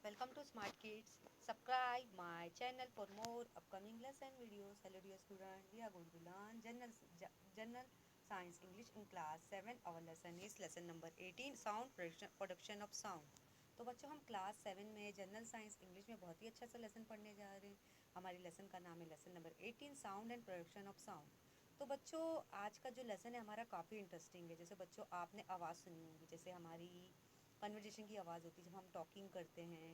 welcome to Smart Kids. Subscribe my channel for more upcoming lesson videos. Hello dear student, we are going to learn general science English in class 7. Our lesson is lesson number 18 sound production of sound. तो बच्चों हम class 7 में general science English में बहुत ही अच्छा सा lesson पढ़ने जा रहे हैं. हमारी लेसन का नाम है lesson number 18 sound and production of sound. तो बच्चों आज का जो लेसन है हमारा काफ़ी इंटरेस्टिंग है. जैसे बच्चों आपने आवाज़ सुनी होगी, जैसे हमारी कन्वर्जेशन की आवाज़ होती है जब हम टॉकिंग करते हैं,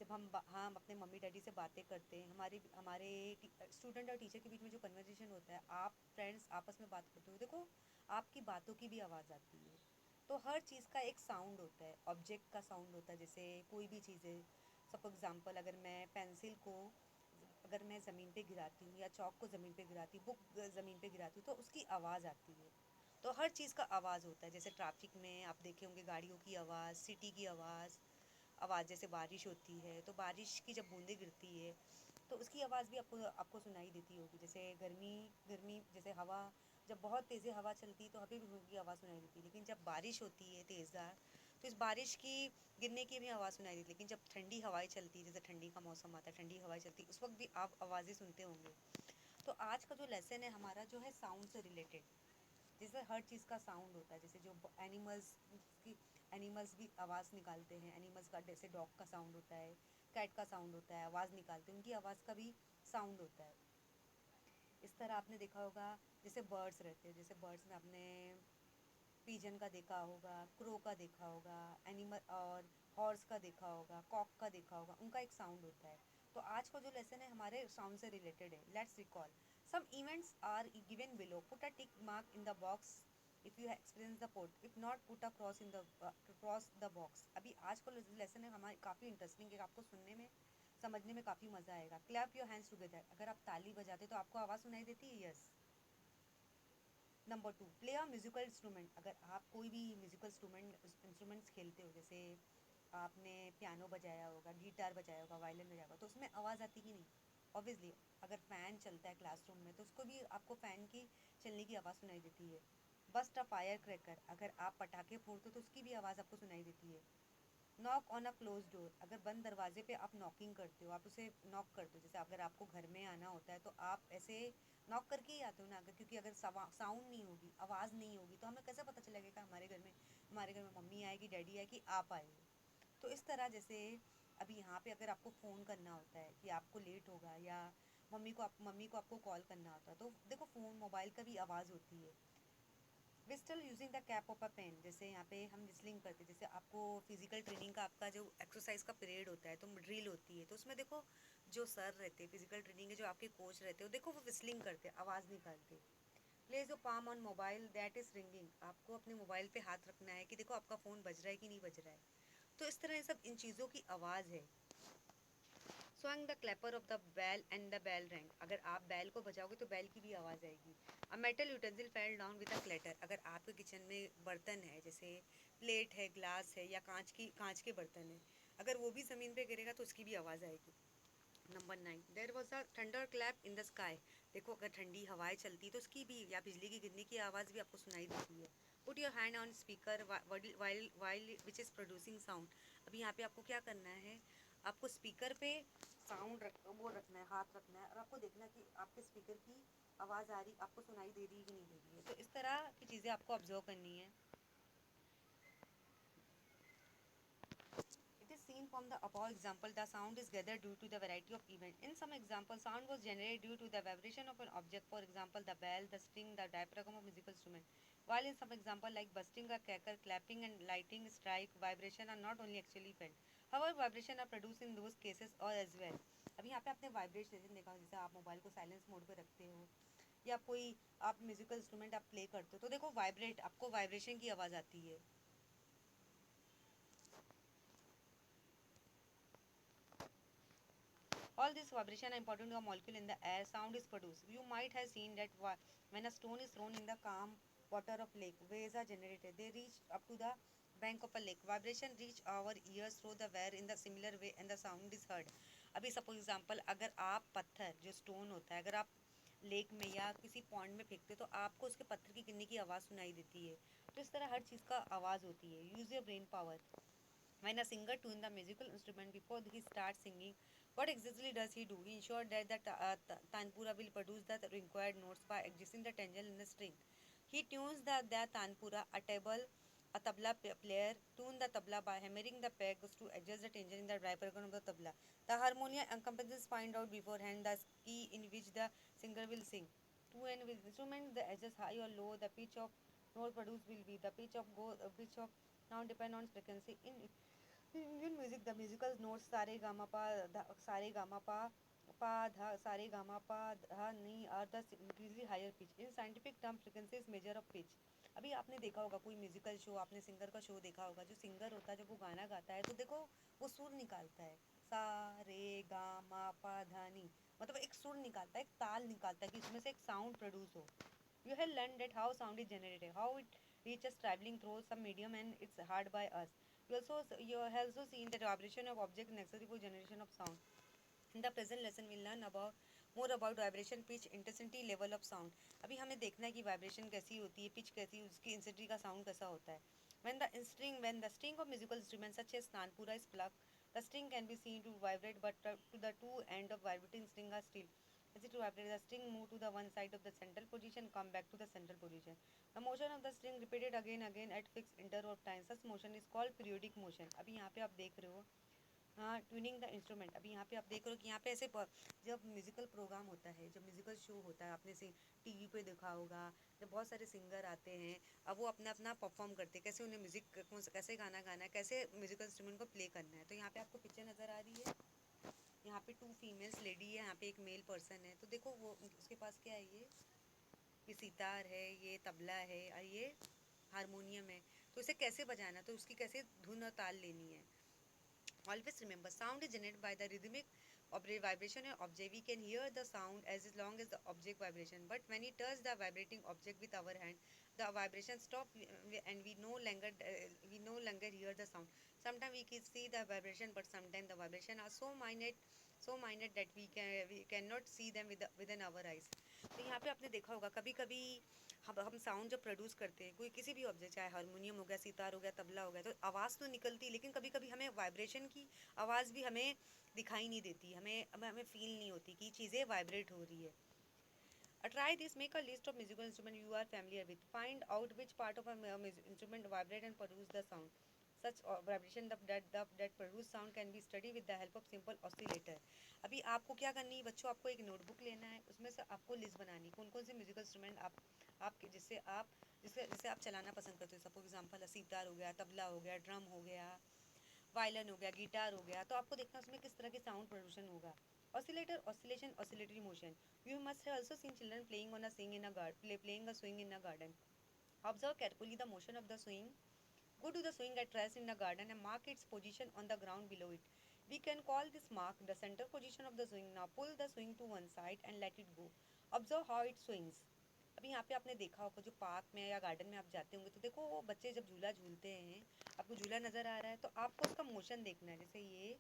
जब हम अपने मम्मी डैडी से बातें करते हैं, हमारे हमारे स्टूडेंट और टीचर के बीच में जो कन्वर्जेशन होता है, आप फ्रेंड्स आपस में बात करते हो, देखो आपकी बातों की भी आवाज़ आती है. तो हर चीज़ का एक साउंड होता है, ऑब्जेक्ट का साउंड होता है. जैसे कोई भी चीज़ है, सपोज एग्ज़ाम्पल अगर मैं पेंसिल को अगर मैं ज़मीन पे गिराती हूँ या चौक को ज़मीन पे गिराती हूँ, बुक ज़मीन पे गिराती हूँ, तो उसकी आवाज़ आती है. तो हर चीज़ का आवाज़ होता है. जैसे ट्रैफिक में आप देखे होंगे गाड़ियों की आवाज़, सिटी की आवाज़ जैसे बारिश होती है तो बारिश की जब बूंदें गिरती है तो उसकी आवाज़ भी आपको आपको सुनाई देती होगी. जैसे गर्मी गर्मी जैसे हवा, जब बहुत तेज़ी हवा चलती है तो अभी भी उनकी आवाज़ सुनाई देती है. लेकिन जब बारिश होती है तेज़दार, तो इस बारिश की गिरने की भी आवाज़ सुनाई देती है. लेकिन जब ठंडी हवाएं चलती है, जैसे ठंडी का मौसम आता है, ठंडी हवाएं चलती है, उस वक्त भी आप आवाज़ें सुनते होंगे. तो आज का जो लेसन है हमारा जो है साउंड से रिलेटेड, जैसे हर चीज़ का साउंड होता है. जैसे जो की एनिमल्स भी आवाज़ निकालते हैं. एनिमल्स का जैसे डॉग का साउंड होता है, कैट का साउंड होता है, आवाज़ निकालते हैं, उनकी आवाज़ का भी साउंड होता है. इस तरह आपने देखा होगा जैसे बर्ड्स रहते हैं, जैसे बर्ड्स में आपने पीजन का देखा होगा, क्रो का देखा होगा, एनिमल और हॉर्स का देखा होगा, कॉक का देखा होगा, उनका एक साउंड होता है. तो आज का जो लेसन है हमारे साउंड से रिलेटेड है. Let's recall some events are given below. Put a tick mark in the box if you experience the port, if not put a cross the box. अभी आज का लेसन है हमारे काफ़ी इंटरेस्टिंग है, आपको सुनने में समझने में काफ़ी मज़ा आएगा. Clap your hands together. अगर आप ताली बजाते तो आपको आवाज़ सुनाई देती है. Yes. Number 2, play a musical instrument. अगर आप कोई भी म्यूज़िकल इंस्ट्रूमेंट्स खेलते हो, जैसे आपने पियानो बजाया होगा, गिटार बजाया होगा, वायलिन बजाया होगा, तो उसमें आवाज़ आती कि नहीं. ऑब्वियसली अगर फ़ैन चलता है क्लासरूम में तो उसको भी आपको फ़ैन की चलने की आवाज़ सुनाई देती है. Burst a fire cracker. अगर आप पटाखे फोड़ते हो तो उसकी भी आवाज़ आपको सुनाई देती है. Knock on a close door. अगर बंद दरवाजे पे आप नॉकिंग करते हो, आप उसे नॉक करते हो, जैसे अगर आपको घर में आना होता है तो आप ऐसे नॉक करके ही आते हो ना. अगर क्योंकि अगर साउंड नहीं होगी, आवाज़ नहीं होगी, तो हमें कैसे पता चलेगा कि हमारे घर में मम्मी आएगी, डैडी आएगी, आप आए हो. तो इस तरह जैसे अभी यहाँ पे अगर आपको फ़ोन करना होता है कि आपको लेट होगा, या मम्मी को आपको कॉल करना होता है, तो देखो फ़ोन मोबाइल का भी आवाज़ होती है. Whistle using the cap of a pen. जैसे यहाँ पे हम विस्लिंग करते हैं, जैसे आपको फिजिकल ट्रेनिंग का आपका जो एक्सरसाइज का पीरियड होता है तो ड्रिल होती है, तो उसमें देखो जो सर रहते हैं फिजिकल ट्रेनिंग के, जो आपके कोच रहते हैं, देखो वो विस्लिंग करते हैं, आवाज़ निकालते हैं. Place your palm on mobile that is ringing. आपको अपने मोबाइल पे हाथ रखना है कि देखो आपका फ़ोन बज रहा है कि नहीं बज रहा है. तो इस तरह ये सब इन चीज़ों की आवाज़ है. Swung the clapper of the bell and the bell rang. अगर आप बैल को बजाओगे तो बैल की भी आवाज़ आएगी. A metal utensil fell down with a clatter. अगर आपके किचन में बर्तन है, जैसे प्लेट है, ग्लास है, या कांच के बर्तन है, अगर वो भी ज़मीन पे गिरेगा तो उसकी भी आवाज़ आएगी. Number 9, there was a thunder clap in the sky. देखो अगर ठंडी हवाएं चलती तो उसकी भी, या बिजली की गिरने की आवाज़ भी आपको सुनाई देती है. Put your hand on speaker while which is producing sound. अभी यहाँ पे आपको क्या करना है, आपको स्पीकर पे वो रखना है, हाथ रखना है, और आपको देखना है कि आपके स्पीकर की आवाज़ आ रही, आपको सुनाई दे रही है कि नहीं दे रही है. तो इस तरह की चीज़ें आपको ऑब्जर्व करनी है. It is seen from the above example, the sound is gathered due to the variety of event. In some example, sound was generated due to the vibration of an object, for example, the bell, the string, the diaphragm of musical instrument. While in some example, like busting a cracker, clapping and lighting strike, vibration are not only actually felt. However, vibration are produced in those cases or as well. अभी यहाँ पे आपने vibration देखा, जैसे आप mobile को silence mode पे रखते हो, या कोई आप म्यूजिकल इंस्ट्रूमेंट आप प्ले करते हो, तो देखो आपको वाइब्रेशन की आवाज़ आती है. All this vibration are important to a molecule in the air. Sound is produced. You might have seen that when a stone is thrown in the calm water of lake, waves are generated. They reach up to the bank of a lake. Vibration reach our ears through the wire in the similar way, and the sound is heard. अभी suppose example, अगर आप पत्थर जो stone होता है, अगर आप lake में या किसी पॉन्ड में फेंकते हो तो आपको उसके पत्थर की गिरने की आवाज़ सुनाई देती है. तो इस तरह हर चीज़ का आवाज़ होती है. Use your brain power. When a singer tunes the musical instrument before he starts singing, what exactly does he do? He ensures that the tanpura will produce the required notes by adjusting the tension in the string. He tunes the tanpura, a tabla player tune the tabla by hammering the pegs to adjust the tension in the diaphragm of the tabla. The harmonium accompanist find out beforehand the key in which the singer will sing. To and with instrument, the adjust high or low, the pitch of note produced will be the pitch of now depend on frequency. In Indian music, the musical notes sare gama pa dha sare gama pa dha ni are the increasingly higher pitch. In scientific term, frequency is measure of pitch. अभी आपने देखा होगा कोई musical show, आपने singer का show देखा होगा, जो सिंगर होता है जब वो गाना गाता है तो देखो वो सुर निकालता है, सा रे गा मा पा धा नी, मतलब एक सुर निकालता है, एक ताल निकालता है कि उसमें से एक साउंड प्रोड्यूस हो. You have learned that how sound is generated, how it reaches traveling through some medium and it's heard by us. You have also seen that vibration of object necessary for generation of sound. In the present lesson, we'll learn about more about vibration, pitch, intensity, level of sound. अभी हमें देखना है कि vibration कैसी होती है, pitch कैसी, उसकी intensity का sound कैसा होता है. When the string of musical instruments such as tanpura is plucked, the string can be seen to vibrate, but to the two end of vibrating string are still. As it vibrates, the string move to the one side of the central position, come back to the central position. The motion of the string repeated again at fixed interval of time. Such motion is called periodic motion. अभी यहाँ पे आप देख रहे हो, हाँ, tuning the instrument. अभी यहाँ पे आप देख रहे हो कि यहाँ पे ऐसे जब म्यूजिकल प्रोग्राम होता है, जब म्यूजिकल शो होता है, आपने से टीवी पे देखा होगा, जब बहुत सारे सिंगर आते हैं, अब वो अपना अपना परफॉर्म करते हैं, कैसे उन्हें म्यूजिक कैसे गाना गाना है, कैसे म्यूजिकल इंस्ट्रूमेंट को प्ले करना है. तो यहाँ पे आपको पिक्चर नज़र आ रही है, यहाँ पे टू फीमेल्स लेडी है, यहाँ पे एक मेल पर्सन है. तो देखो वो उसके पास क्या है, ये सितार है, ये तबला है और ये हारमोनियम है. तो इसे कैसे बजाना, तो उसकी कैसे धुन और ताल लेनी है. Always remember, sound is generated by the rhythmic vibration of object. We can hear the sound as long as the object vibration. But when we touch the vibrating object with our hand, the vibration stop and we no longer hear the sound. Sometimes we can see the vibration, but sometimes the vibration are so minute that we cannot see them within our eyes. तो यहाँ पे आपने देखा होगा कभी कभी हम sound जब प्रोड्यूस करते हैं, कोई किसी भी ऑब्जेक्ट, चाहे हारमोनियम हो गया, सितार हो गया, तबला हो गया, तो आवाज़ तो निकलती है, लेकिन कभी कभी हमें वाइब्रेशन की आवाज़ भी हमें दिखाई नहीं देती, हमें फील नहीं होती कि चीज़ें वाइब्रेट हो रही है. Try this. Make a list of musical instruments you are familiar with. Find out which part of a instrument vibrate and produce the sound. Such vibration that produce sound can be studied with the help of simple oscillator. अभी आपको क्या करनी है बच्चों, आपको एक notebook लेना है, उसमें से आपको लिस्ट बनानी, कौन कौन से म्यूजिकल इंस्ट्रूमेंट आप जिससे आप चलाना पसंद करते हो. सपोज एग्जाम्पल, सितार हो गया, तबला हो गया, ड्रम हो गया, वायलिन हो गया, गिटार हो गया. तो आपको देखना उसमें किस तरह के साउंड प्रोडक्शन होगा. Oscillator, oscillation, oscillatory motion. You must have also seen children playing on a swing in a garden, playing a swing in a garden. Observe carefully the motion of the swing. Go to the swing at rest in the garden and mark its position on the ground below it. We can call this mark the center position of the swing. Now pull the swing to one side and let it go. Observe how it swings. अभी यहाँ पे आपने देखा होगा, जो park में या garden में आप जाते होंगे तो देखो वो बच्चे जब झूला झूलते हैं, आपको झूला नज़र आ रहा है, तो आपको उसका मोशन देखना है. जैसे ये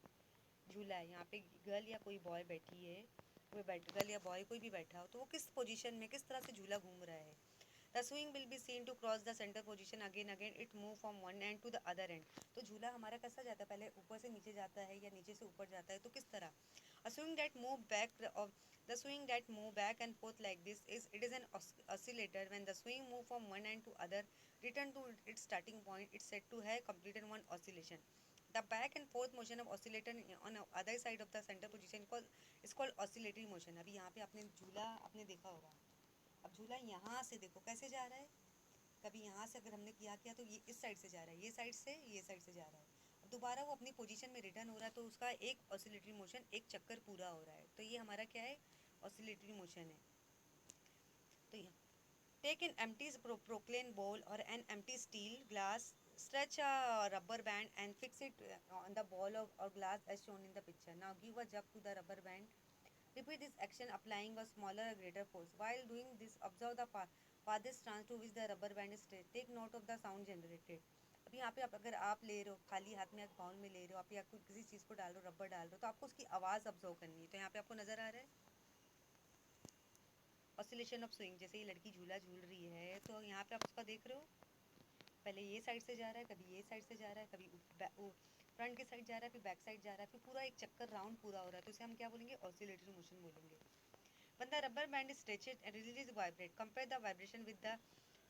झूला है, यहाँ पे गर्ल या कोई बॉय बैठी है, कोई गर्ल या बॉय कोई भी बैठा हो, तो वो किस पोजीशन में किस तरह से झूला घूम रहा है. The swing will be seen to cross the centre position again it move from one end to the other end. तो झूला हमारा कैसा जाता है, पहले ऊपर से नीचे जाता है या नीचे से ऊपर जाता है, तो किस तरह. A swing that move back of the swing that move back and forth like this is it is an oscillator. When the swing move from one end to other, return to its starting point, it's said to have completed one oscillation. The back and forth motion of oscillator on the other side of the center position is called oscillatory motion. अभी यहाँ पे आपने झूला आपने देखा होगा, अब झूला यहाँ से देखो कैसे जा रहा है, कभी यहाँ से अगर हमने किया तो ये इस साइड से जा रहा है, ये साइड से जा रहा है, अब दोबारा वो अपनी पोजीशन में रिटर्न हो रहा है, तो उसका एक ऑसिलेटरी मोशन, एक चक्कर पूरा हो रहा है. तो ये हमारा क्या है, ऑसिलेटरी मोशन है. तो यहाँ take an empty porcelain bowl or an empty steel glass, stretch a rubber band and fix it on the ball or glass as shown in the picture. Now give a jump to the rubber band. Repeat this action applying a smaller or greater force. While doing this, observe the farthest stance to which the rubber band is stretched. Take note of the sound generated. अभी यहाँ पे अगर आप ले रहे हो, खाली हाथ में बाउल में ले रहे हो, आप या किसी चीज़ को डाल रहे हो, रबर डाल रहे हो, तो आपको उसकी आवाज़ ऑब्जर्व करनी है. तो यहाँ पे आपको नज़र आ रहा है ऑसिलेशन ऑफ स्विंग. जैसे ये लड़की झूला झूल रही है, तो यहाँ पे आप उसका देख रहे हो, पहले ये साइड से जा रहा है, कभी ये साइड से जा रहा है, कभी फ्रंट की साइड जा रहा है, फिर बैक साइड जा रहा है, फिर पूरा एक चक्कर राउंड पूरा हो रहा है, तो इसे हम क्या बोलेंगे, ऑसिलेटरी मोशन बोलेंगे. When the rubber band is stretched and releases vibrate, compare the vibration with the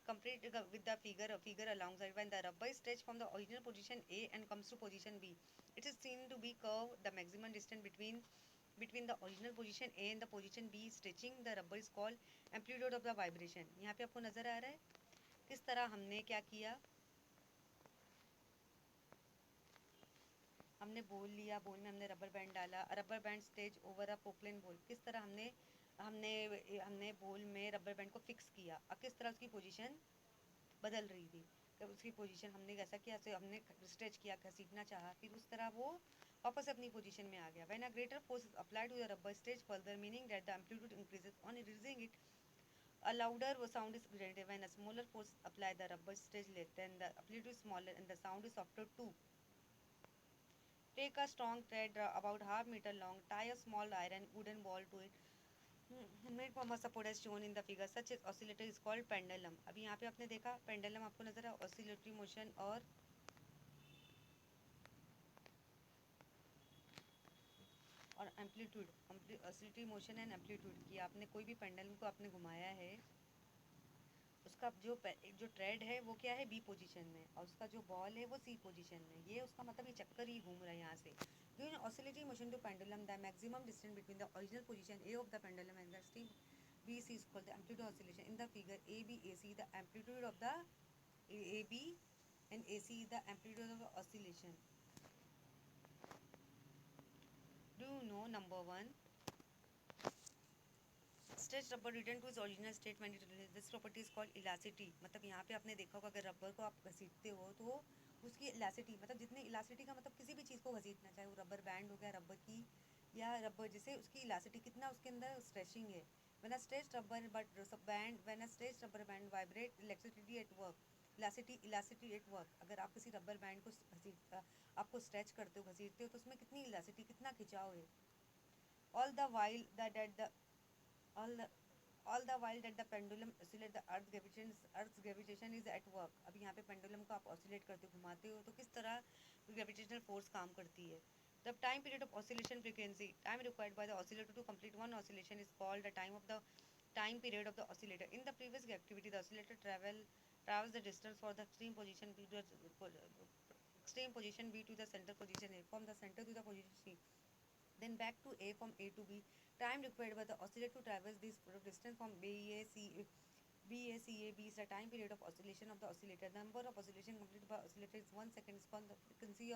complete with the figure alongside. When the rubber is stretched from the original position A and comes to position B, it is seen to be curved. The maximum distance between the original position A and the position B stretching the rubber is called amplitude of the vibration. यहाँ पे आपको नजर आ रहा है किस तरह हमने क्या किया, हमने बॉल लिया, बॉल में हमने रबर बैंड डाला, rubber band stage over a Poclain ball. किस तरह हमने हमने हमने बॉल में रबर बैंड को फिक्स किया, और किस तरह उसकी पोजीशन बदल रही थी. जब उसकी पोजीशन हमने कैसा किया, तो हमने स्ट्रेच किया, घसीटना चाहा, फिर उस तरह वो वापस अपनी पोजीशन में आ गया. When a greater force is applied to the rubber stage further, meaning that the amplitude increases on releasing it, a louder sound is generated. When a smaller force apply the rubber stage length, then the amplitude is smaller and the sound is softer too. Take a strong thread about half meter long, tie a small iron wooden ball to it. Made from a support as shown in the figure. Such as oscillator is called pendulum. अभी यहाँ पे आपने देखा pendulum आपको नजर है, oscillatory motion और amplitude, oscillatory motion and amplitude की आपने कोई भी पेंडुलम को आपने घुमाया है, उसका जो ट्रेड है वो क्या है, बी पोजीशन में, और उसका जो बॉल है वो सी पोजीशन में. ये उसका मतलब ये चक्कर ही घूम रहा है यहाँ से. During oscillating motion to pendulum, the maximum distance between the original position A of the pendulum and the extreme BC is called the amplitude oscillation. In the figure ABAC, the amplitude of the AB and AC is the amplitude of the oscillation. Do you know number one? Stretched rubber return to its original state when it releases. This property is called elasticity. मतलब यहाँ पे आपने देखा होगा अगर rubber को आप घसीटते हो तो उसकी इलासिटी, मतलब जितने इलासिटी का मतलब किसी भी चीज़ को घसीटना, चाहे वो रबर बैंड हो गया रबर की या रबर, जैसे उसकी इलासिटी कितना उसके अंदर स्ट्रेचिंग है. when a stretched rubber band when a stretched rubber band vibrate electricity at work, elasticity at work. अगर आप किसी रबर बैंड को आपको स्ट्रेच करते हो, घसीटते हो, तो उसमें कितनी इलासिटी, कितना खिंचाव है. all the while that the all the all the while that the pendulum oscillate, the earth's gravitation is at work. अब यहाँ पे pendulum को आप oscillate करते हो, घुमाते हो, तो किस तरह gravitational force काम करती है. The time period of oscillation frequency, time required by the oscillator to complete one oscillation is called the time period of the oscillator. In the previous activity, the oscillator travels the distance for the extreme position B to the center position A, from the center to the position C, then back to A, from A to B. Time required by the oscillator to traverse this distance from BACAB is the time period of oscillation of the oscillator. The number of oscillation completed by oscillator is 1 second, is called the frequency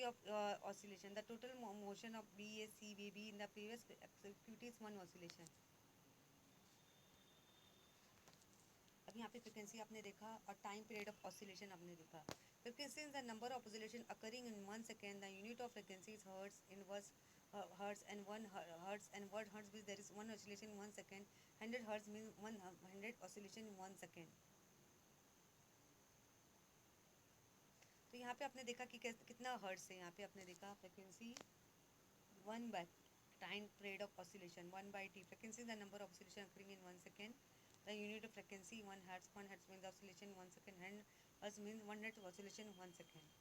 of oscillation. The total motion of BACAB in the previous activity is 1 oscillation. अब यहाँ पे frequency आपने देखा और time period of oscillation आपने देखा. Frequency is the number of oscillation occurring in 1 second. The unit of frequency is hertz, inverse hertz, and 1 hertz, and 1 hertz means there is 1 oscillation in 1 second. 100 hertz means 100 oscillation in 1 second. तो यहाँ पे आपने देखा कि कितना hertz है. यहाँ पे आपने देखा frequency 1 by time period of oscillation 1 by t. Frequency is the number of oscillation occurring in 1 second. The unit of frequency 1 hertz. 1 hertz means the oscillation 1 second, and hertz means 100 oscillation 1 second.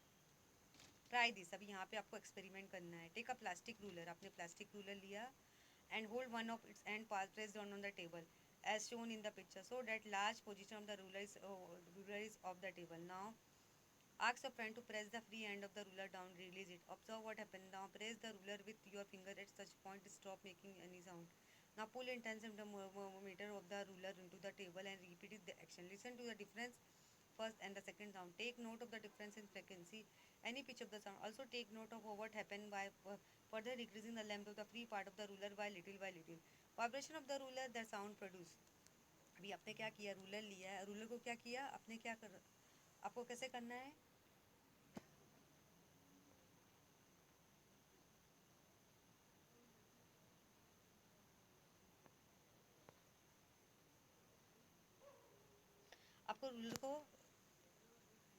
Try this. अभी यहाँ पे आपको experiment करना है. Take a plastic ruler. आपने plastic ruler लिया and hold one of its end pressed down on the table as shown in the picture, so that large position of the ruler is off the table. Now ask a friend to press the free end of the ruler down, release it. Observe what happens. Now press the ruler with your finger at such point stop making any sound. Now pull in 10 centimeter of the ruler into the table and repeat the action. Listen to the difference first and the second sound. Take note of the difference in frequency, any pitch of the sound. Also take note of what happened by further decreasing the length of the free part of the ruler by little by little. Vibration of the ruler, the sound produced. अभी आपने क्या किया, ruler लिया है, ruler को क्या किया आपने, क्या कर, आपको कैसे करना है.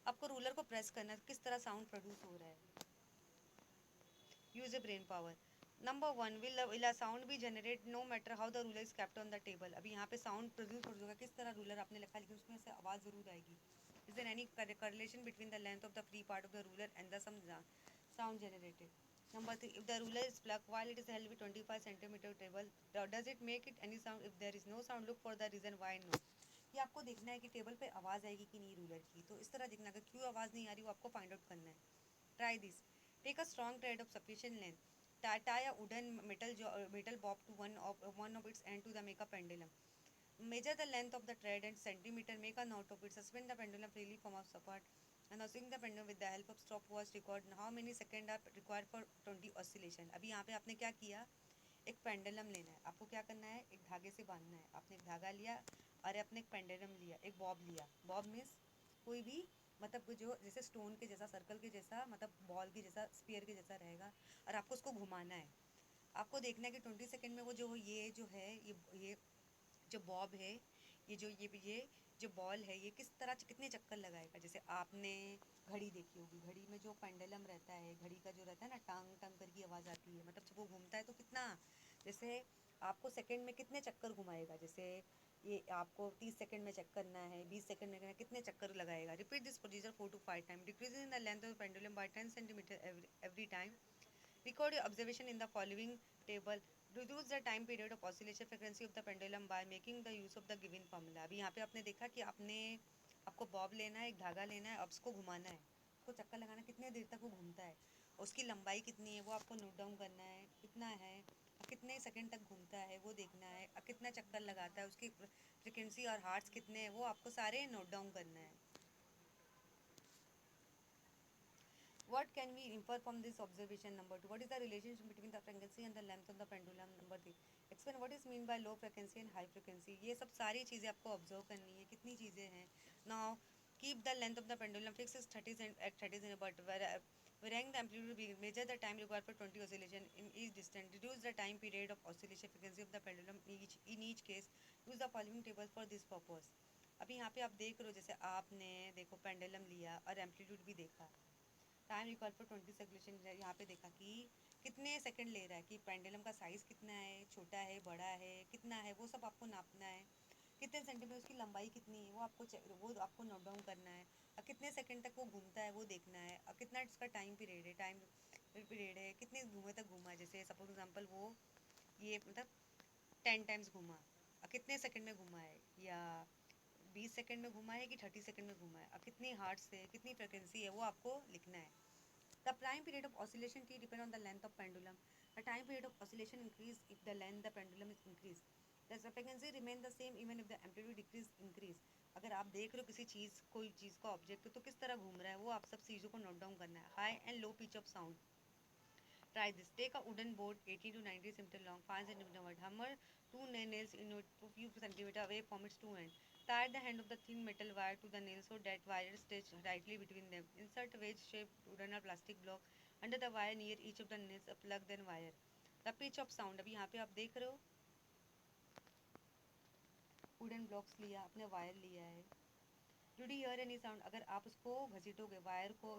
आपको रूलर को प्रेस करना है, किस तरह साउंड प्रोड्यूस हो रहा है. Use A brain power. Number 1, will a sound be generated no matter how the ruler is kept on the table. अभी यहाँ पे साउंड प्रोड्यूस होगा, किस तरह रूलर आपने लिखा लेकिन उसमें से आवाज़ ज़रूर आएगी. Is there any correlation between the length of the free part of the ruler and the some sound generated? Number 3, if the ruler is plucked while it is held with 25 centimeter table, does it make it any sound? If there is no sound, look for the reason why no. ये आपको देखना है कि table पे आवाज़ आएगी कि नहीं रूलर की, तो इस तरह देखना कि क्यों आवाज़ नहीं आ रही, वो आपको फाइंड आउट करना है. Try this. Take a strong thread of sufficient length. Tie a wooden metal bob to one of its end to the make a pendulum. Measure the length of the thread and centimeter. Make a note of it. Suspend the pendulum freely from a support. And now swing the pendulum with the help of stopwatch. Record how many seconds are required for 20 oscillation. अभी यहाँ पे आपने क्या किया, एक pendulum लेना है. आपको क्या करना है, एक धागे से बांधना है. आपने एक धागा लिया और आपने एक पेंडुलम लिया, एक बॉब लिया. बॉब मीन्स कोई भी मतलब जो जैसे स्टोन के जैसा, सर्कल के जैसा, मतलब बॉल के जैसा, स्पीयर के जैसा रहेगा, और आपको उसको घुमाना है. आपको देखना है कि 20 सेकेंड में वो जो है ये जो बॉब है, ये जो बॉल है, ये किस तरह कितने चक्कर लगाएगा. जैसे आपने घड़ी देखी होगी, घड़ी में जो पेंडुलम रहता है, घड़ी का जो रहता है ना, टांग टांग करके आवाज़ आती है, मतलब जब वो घूमता है तो कितना, जैसे आपको सेकंड में कितने चक्कर घुमाएगा. जैसे ये आपको 30 सेकंड में चेक करना है, 20 सेकंड में करना है, कितने चक्कर लगाएगा. Repeat this procedure 4 to 5 time. Decreasing in the length of pendulum by 10 centimetre every time. Record your observation in the following table. Reduce the time period of oscillation frequency of the pendulum by making the use of the given formula. अभी यहाँ पे आपने देखा कि आपको Bob लेना है, एक धागा लेना है, अब उसको घुमाना है, उसको चक्कर लगाना, कितने देर तक वो घूमता है, उसकी लंबाई कितनी है वो आपको नोट डाउन करना है, कितना है, कितने सेकंड तक घूमता है वो देखना है, कितना चक्कर लगाता है, उसकी फ्रिक्वेंसी और हार्ट्स कितने हैं वो आपको सारे नोट डाउन करना है. What can we infer from this observation? Number 2, what is the relationship between the frequency and the length of the pendulum? Number 3, explain what is mean by low frequency and high frequency. ये सब सारी चीज़ें आपको observe करनी है, कितनी चीज़ें हैं. Now keep the length of the pendulum fixed at 30 at 30 cm, but varying the amplitude, measure the time required for 20 oscillation in each distance, reduce the time period of oscillation frequency of the pendulum in each case. Use the following tables for this purpose. अभी यहाँ पे आप देख रहे हो, जैसे आपने देखो पेंडुलम लिया और एम्पलीट्यूड भी देखा, टाइम इक्वल फॉर 20 सेकंड. यहाँ पे देखा कि कितने सेकंड ले रहा है, कि पेंडुलम का साइज़ कितना है, छोटा है, बड़ा है, कितना है, वो सब आपको नापना है. कितने सेंटीमीटर, उसकी लंबाई कितनी है वो आपको नोट डाउन करना है, और कितने सेकंड तक वो घूमता है वो देखना है, और कितना इसका टाइम पीरियड है, कितने घूमे तक घूमा है. जैसे सपोज एग्जाम्पल वो ये मतलब 10 टाइम्स घूमा, और कितने सेकंड में घूमा है, या 20 सेकंड में घुमा है कि 30 सेकंड में घुमा है, और कितनी हार्ट से कितनी फ्रिक्वेंसी है वो आपको लिखना है. The prime period of oscillation t depend on the length of pendulum. The time period of oscillation increase if the length the pendulum is increased. The frequency remain the same even if the amplitude increase. अगर आप देख रहे हो किसी चीज़, कोई चीज़ का object तो किस तरह घूम रहा है वो आप सब चीज़ों को नोट डाउन करना है. High and low pitch of sound. Try this. Take a wooden board 80 to 90 cm long, 5 cm wide. Hammer two nails in it a few centimeter away from its two ends. Tie the end of the thin metal wire to the nail so that wire stretch tightly between them. Insert a wedge-shaped wooden or plastic block under the wire near each of the nails. A plug then wire. The pitch of sound. अभी यहाँ पे आप देख रहे हो wooden blocks लिया, आपने wire लिया है. Did you hear any sound? अगर आप उसको घसीटोगे वायर को,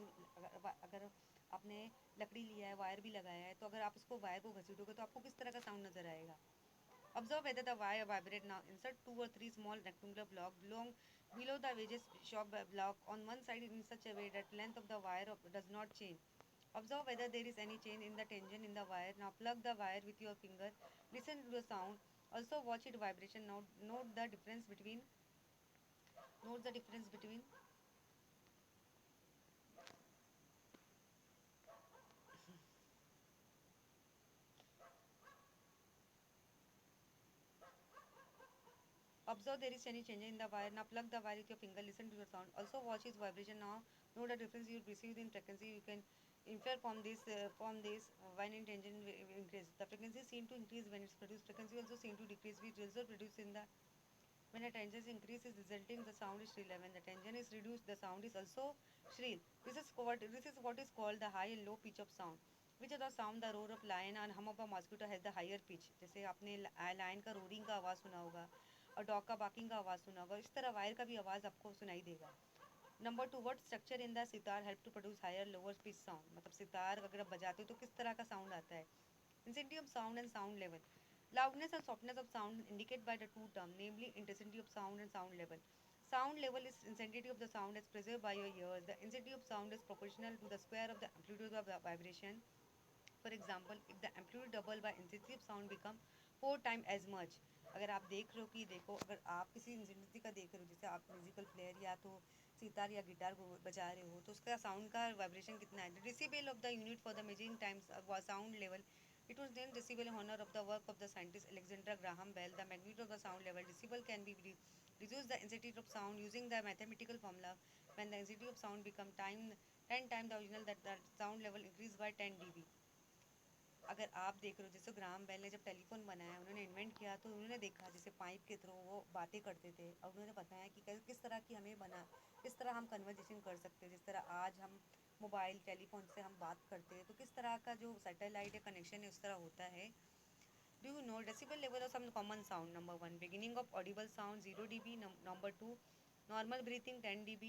अगर आपने लकड़ी लिया है, वायर भी लगाया है, तो अगर आप उसको वायर को घसीटोगे तो आपको किस तरह का साउंड नज़र आएगा. Observe whether the wire vibrate. Now insert 2 or 3 small rectangular blocks below the wedges shop block on one side in such a way that length of the wire does not change. Observe whether there is any change in the tension in the wire. Now plug the wire with your finger. Listen to the sound. Also watch its vibration. Now note the difference between Observe there is any change in the wire. Now plug the wire with your finger. Listen to the sound. Also watch its vibration. Now note the difference you perceive in frequency. You can infer from this when intention increase. The frequency seem to increase when it's produced. Frequency also seem to decrease. We also produce in the when the tension increases, resulting the sound is shrill. When the tension is reduced, the sound is also shrill. This is what is called the high and low pitch of sound. Which of the sound, the roar of lion and hum of a mosquito has the higher pitch. जैसे आपने lion का roaring का आवाज़ सुना होगा और dog का barking का आवाज़ सुना होगा, इस तरह वायर का भी आवाज़ आपको सुनाई देगा. Number 2, what structure in the sitar help to produce higher lower pitch sound. मतलब सितार अगर आप बजाते हो तो किस तरह का साउंड आता है. Intensity of sound and sound level. Loudness and softness of sound indicated by the two terms, namely intensity of sound and sound level. Sound level is intensity of the sound is preserved by your ears. The intensity of sound is proportional to the square of the amplitude of the vibration. For example, if the amplitude double by intensity of sound become 4 times as much. अगर आप देख रहे हो कि देखो अगर आप किसी इंटेंसिटी का देख रहे हो, जैसे आप म्यूजिकल प्लेयर या तो सितार या गिटार को बजा रहे हो, तो उसका साउंड का वाइब्रेशन कितना है. The decibel of the unit for the measuring times sound level, it was then decibel in honor of the work of the scientist Alexander Graham Bell. The magnitude of the sound level decibel can be reduce the intensity of sound using the mathematical formula. When the intensity of sound become 10 times the original, that the sound level increased by 10 dB. अगर आप देख रहे हो, जैसे Graham bell ने जब telephone बनाया, उन्होंने इन्वेंट किया, तो उन्होंने देखा जैसे पाइप के थ्रू वो बातें करते थे, और उन्होंने बताया कि किस तरह की हमें बना, किस तरह हम कन्वर्जेशन कर सकते हैं. जिस तरह आज हम मोबाइल टेलीफोन से हम बात करते हैं, तो किस तरह का जो सैटेलाइट है कनेक्शन है उस तरह होता है. Do you know decibel level of some common sound? Number one, beginning of audible sound 0 dB. Number two, normal breathing 10 dB.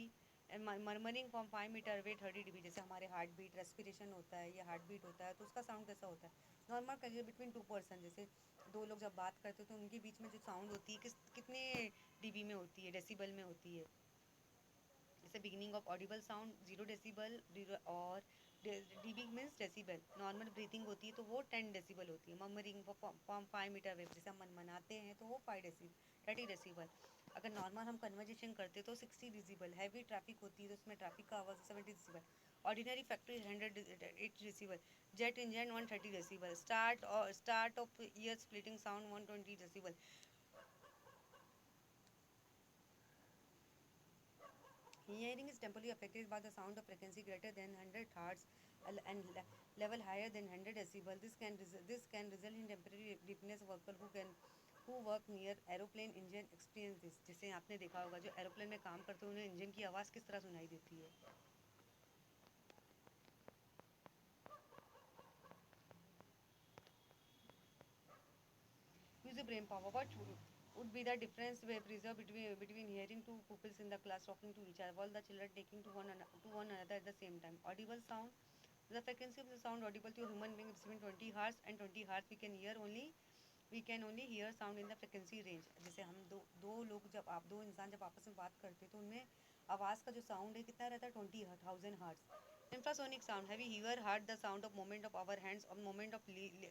And murmuring from 5 meter away 30 dB. जैसे हमारे हार्ट बीट रेस्पिरेशन होता है या हार्ट बीट होता है, तो उसका sound कैसा होता है. नॉर्मल करिए बिटवीन 2%. जैसे दो लोग जब बात करते हैं तो उनके बीच में जो साउंड होती है कितने dB में होती है, डेसिबल में होती है. जैसे beginning of Audible sound 0 decibel, और dB means decibel. Normal breathing होती है तो वो 10 डेसिबल होती है. ममरिंग फ्रॉम 5 मीटर अवे, जैसे हम मनमनाते हैं तो वो 30 डेसिबल. अगर नॉर्मल हम कन्वर्जेशन करते तो 60 डेसिबल. हैवी ट्रैफिक होती है तो उसमें ट्रैफिक का आवाज़ 70 decibel. Ordinary factory 108 decibel. Jet engine 130 decibel. Start of year splitting sound 120 decibel. Hearing is temporarily affected by the sound of frequency greater than 100 Hz and level higher than 100 decibel. This can result in temporary deafness. Worker who work near aeroplane engine experience this. जैसे आपने देखा होगा जो aeroplane में काम करते हैं उन्हें इंजन की आवाज़ किस तरह सुनाई देती है. Use the brain power. What would be the difference we preserve between hearing two pupils in the class talking to each other, while the children taking to one another at the same time? Audible sound. The frequency of the sound audible to a human being is between 20 hertz and 20 hertz. We can only hear sound in the frequency range. जैसे हम दो लोग जब आप दो इंसान जब आपस में बात करते हैं तो उनमें आवाज़ का जो साउंड है कितना रहता है, 20,000 hertz. Infrasonic sound. Have you ever heard the sound of movement of our hands or movement of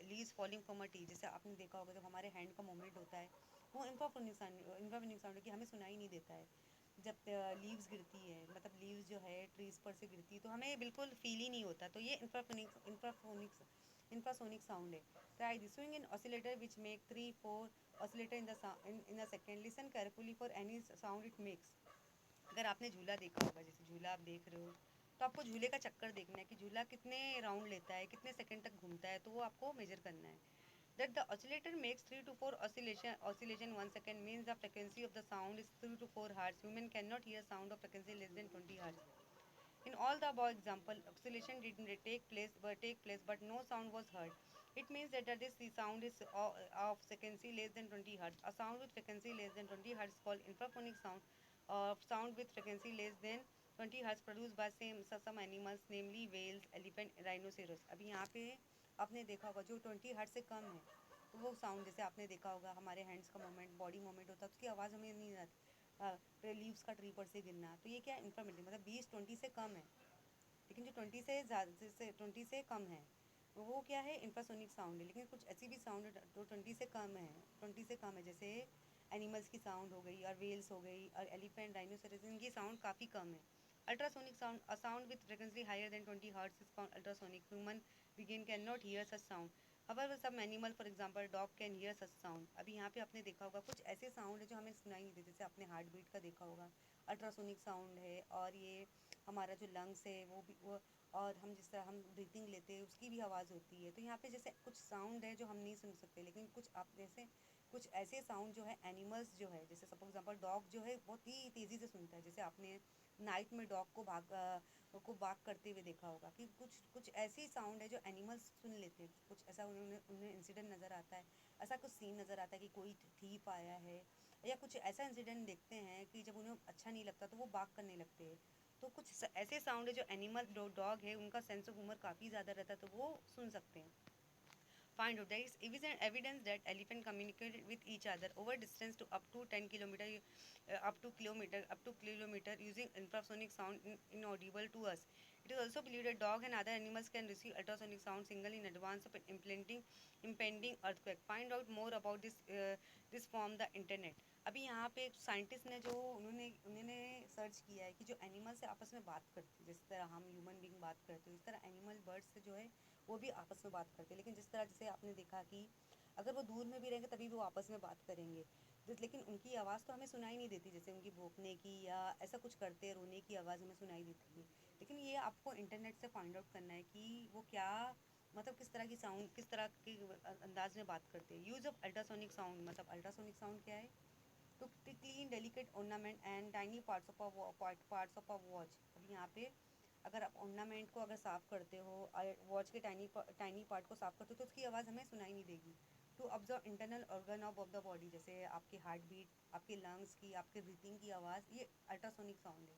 leaves falling from a tree? जैसे आपने देखा होगा जब हमारे हैंड का मूवमेंट होता है वो इंफ्राफोनिक साउंड है कि हमें सुनाई नहीं देता है. जब लीव्स गिरती है, मतलब लीव्स जो है ट्रीज पर से गिरती है तो हमें बिल्कुल फील ही नहीं होता, तो ये इंफ्रासोनिक साउंड है. Try this. Swing an oscillator which make 3-4 oscillator in a second. Listen carefully for any sound it makes. अगर आपने झूला देखा होगा, जैसे झूला आप देख रहे हो तो आपको झूले का चक्कर देखना है कि झूला कितने राउंड लेता है, कितने सेकंड तक घूमता है, तो वो आपको मेजर करना है. That the oscillator makes 3 to 4 oscillation 1 second means the frequency of the sound is 3 to 4 hertz. Human cannot hear sound of frequency less than 20 hertz. In all the above example, oscillation did not take place, but no sound was heard. It means that the sound is of frequency less than 20 hertz. A sound with frequency less than 20 hertz is called infraphonic sound. Sound with frequency less than 20 hertz produced by some animals, namely whales, elephant, rhinoceros. अभी यहाँ पे आपने देखा होगा जो 20 hertz से कम है तो वो साउंड, जैसे आपने देखा होगा हमारे हैंड्स का मूवमेंट, बॉडी मूवमेंट होता है, उसकी आवाज़ हमें नहीं आती. लीव्स का ट्री पर से गिरना, तो ये क्या है, इंफ्रामीडियम, मतलब 20 से कम है. लेकिन जो 20 से कम है वो क्या है, इंफ्रासोनिक साउंड है. लेकिन कुछ ऐसी भी साउंड है जो 20 से कम है, जैसे एनिमल्स की साउंड हो गई और वेल्स हो गई और एलिफेंट, डायनासोरस, इनकी साउंड काफ़ी कम है. Ultrasonic sound. A sound with frequency higher than 20 hertz is called ultrasonic. Human बिगिन can not hear such sound. However, some animal, for example, dog can hear such sound. अभी यहाँ पे आपने देखा होगा कुछ ऐसे साउंड है जो हमें सुनाई नहीं देते, जैसे आपने हार्ट बीट का देखा होगा, अल्ट्रासोनिक साउंड है. और ये हमारा जो लंग्स है वो और हम जिस तरह हम ब्रीथिंग लेते हैं उसकी भी आवाज़ होती है. तो यहाँ पे जैसे कुछ साउंड है जो हम नहीं सुन सकते, लेकिन कुछ आप जैसे कुछ ऐसे साउंड जो है एनिमल्स जो है, जैसे सपोज एग्जाम्पल डॉग जो है बहुत ही तेज़ी से सुनता है. जैसे आपने नाइट में डॉग को बाग करते हुए देखा होगा कि कुछ कुछ ऐसी साउंड है जो एनिमल्स सुन लेते हैं. कुछ ऐसा उन्हें इंसिडेंट नज़र आता है, ऐसा कुछ सीन नज़र आता है कि कोई थीप आया है, या कुछ ऐसा इंसिडेंट देखते हैं कि जब उन्हें अच्छा नहीं लगता तो वो बाग करने लगते हैं. तो कुछ ऐसे साउंड है जो एनिमल डॉग है उनका सेंस ऑफ ह्यूमर काफ़ी ज़्यादा रहता है, तो वो सुन सकते हैं. find out there is evidence that elephant communicated with each other over distance to up to 10 kilometer, up to kilometer using infrasonic sound inaudible to us. It is also believed that dog and other animals can receive ultrasonic sound signal in advance of an impending earthquake. Find out more about this from the internet. अभी यहाँ पे एक scientist ने जो उन्होंने उन्होंने search किया है कि जो एनिमल्स आपस में बात करते हैं, जिस तरह हम ह्यूमन बीइंग बात करते हैं, इस तरह एनिमल बर्ड्स से जो है वो भी आपस में बात करते हैं। लेकिन जिस तरह जैसे आपने देखा कि अगर वो दूर में भी रहेंगे तभी वो आपस में बात करेंगे, लेकिन उनकी आवाज़ तो हमें सुनाई नहीं देती, जैसे उनकी भौंकने की या ऐसा कुछ करते रोने की आवाज़ हमें सुनाई देती है। लेकिन ये आपको इंटरनेट से फाइंड आउट करना है कि वो क्या मतलब किस तरह की साउंड, किस तरह के अंदाज में बात करते हैं। यूज़ ऑफ अल्ट्रासोनिक साउंड, मतलब अल्ट्रासोनिक साउंड क्या है? तो clean delicate ornament and tiny parts of a watch. अभी यहाँ पे अगर आप ऑर्नामेंट को अगर साफ़ करते हो, वॉच के टाइनी पार्ट को साफ़ करते हो, तो उसकी आवाज़ हमें सुनाई नहीं देगी। To observe internal organ of the body, जैसे आपकी हार्ट बीट, आपके लंग्स की, आपके ब्रीथिंग की आवाज़, ये अल्ट्रासोनिक साउंड है।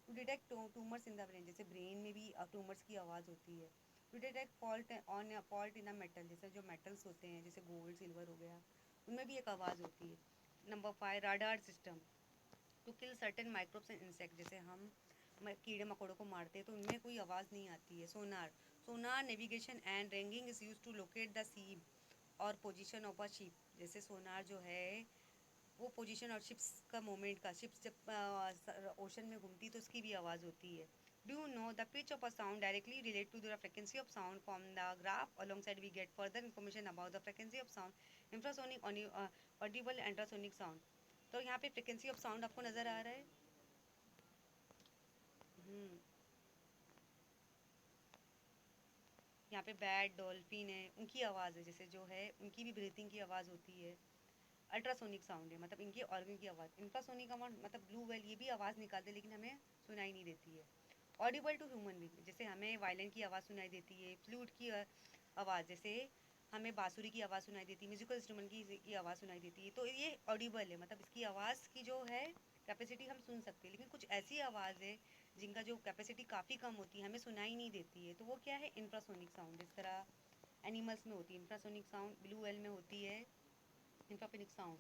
To detect tumours in the brain, जैसे ब्रेन में भी ट्यूमर्स की आवाज़ होती है। To detect fault in the metal, जैसे जो मेटल्स होते हैं जैसे गोल्ड सिल्वर हो गया, उनमें भी एक आवाज़ होती है। Number 5, radar system. To kill certain microbes and insect, जैसे हम कीड़े मकोड़ों को मारते हैं तो उनमें कोई आवाज़ नहीं आती है। Sonar navigation and ranging is use to locate the ship और पोजीशन ऑफ अ शिप, जैसे सोनार जो है वो पोजीशन और शिप्स का मूवमेंट का, शिप्स जब ओशन में घूमती है तो उसकी भी आवाज़ होती है। Do you know the pitch of a sound directly relate to the frequency of sound from the graph alongside we get further information about the frequency of sound infrasonic audible ultrasonic sound. तो यहाँ पे frequency of sound आपको नज़र आ रहा है। हम्म, यहाँ पे bat dolphin है, उनकी आवाज़ है, जैसे जो है उनकी भी ब्रीथिंग की आवाज़ होती है। अल्ट्रासोनिक साउंड है, मतलब इनके ऑर्गन की आवाज़। इंफ्रासोनिक साउंड मतलब ब्लू वेल, ये भी आवाज़ निकालते लेकिन हमें सुनाई नहीं देती है। ऑडिबल टू ह्यूमन बीइंग, जैसे हमें वायलिन की आवाज़ सुनाई देती है, फ्लूट की आवाज़, जैसे हमें बांसुरी की आवाज़ सुनाई देती है, म्यूजिकल इंस्ट्रूमेंट की आवाज़ सुनाई देती है। तो ये ऑडिबल है, मतलब इसकी आवाज़ की जो है कैपेसिटी हम सुन सकते हैं। लेकिन कुछ ऐसी आवाज़ है जिनका जो कैपेसिटी काफ़ी कम होती है, हमें सुनाई नहीं देती है, तो वो क्या है? Infrasonic sound. जिस तरह एनिमल्स में होती है इंफ्रासोनिक साउंड, ब्लू वेल में होती है इंफ्रासोनिक साउंड।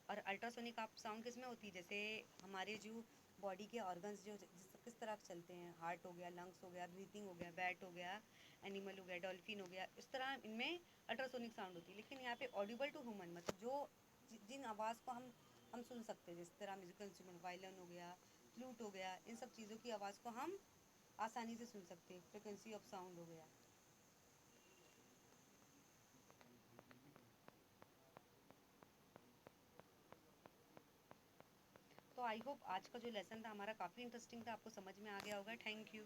और अल्ट्रासोनिक आप साउंड किस में होती है? जैसे हमारे जो बॉडी के ऑर्गन्स जो किस तरह चलते हैं, हार्ट हो गया, लंग्स हो गया, ब्रीथिंग हो गया, बैट हो गया, एनिमल हो गया, डॉल्फिन हो गया, इस तरह इनमें अल्ट्रासोनिक साउंड होती है। लेकिन यहाँ पे ऑडिबल टू ह्यूमन, मतलब जो जिन आवाज़ को हम सुन सकते हैं, जिस तरह म्यूजिकल इंस्ट्रूमेंट, वायलिन हो गया, फ्लूट हो गया, इन सब चीज़ों की आवाज़ को हम आसानी से सुन सकते हैं। फ्रिक्वेंसी ऑफ साउंड हो गया। तो आई होप आज का जो लेसन था हमारा काफ़ी इंटरेस्टिंग था, आपको समझ में आ गया होगा। Thank you.